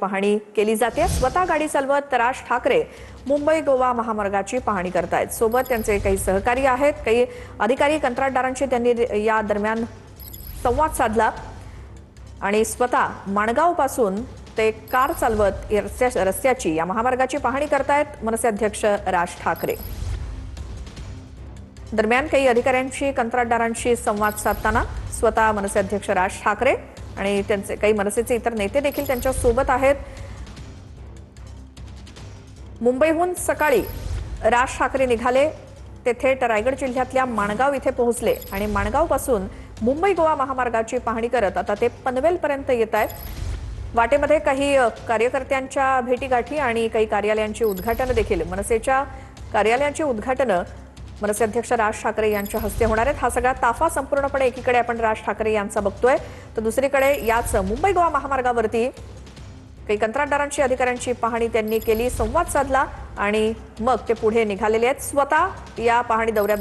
पाहणी केली जाते। स्वतः गाडी चालवत राज ठाकरे मुंबई गोवा महामार्गाची पाहणी करतायत। सोबत त्यांचे काही सहकारी आहेत, काही अधिकारी, कंत्राटदारांशी त्यांनी या दरम्यान संवाद साधला आणि स्वतः माणगाव पासून ते कार चालवत रस्त्याची या महामार्गाची पाहणी करतायत मनसे अध्यक्ष राज ठाकरे। दरम्यान काही अधिकाऱ्यांशी, कंत्राटदारांशी संवाद साधताना स्वतः मनसे अध्यक्ष राज ठाकरे आणि त्यांचे काही मनसेचे इतर नेते देखील त्यांच्या सोबत आहेत। मुंबईहून सकाळी राज ठाकरे निघाले, ते थेट रायगड जिल्ह्यातल्या माणगाव इथे पोहोचले आणि माणगाव पासून मुंबई गोवा महामार्गाची पाहणी करत आता ते पनवेल पर्यंत येत आहेत। वाटेमध्ये काही कार्यकर्त्यांच्या भेटीगाठी आणि काही कार्यालयांची उद्घाटन देखील, मनसेच्या कार्यालयांची उद्घाटन मनसे अध्यक्ष राज ठाकरे यांच्या हस्ते होणार आहेत। हा सगळा ताफा संपूर्णपणे एकीकडे आपण राज ठाकरे यांचा बघतोय, तर दुसरीकडे याच मुंबई गोवा महामार्गावरती काही कंत्राटदारांची, अधिकाऱ्यांची पाहणी त्यांनी केली, संवाद साधला आणि मग ते पुढे निघालेले आहेत। स्वतः या पाहणी दौऱ्यात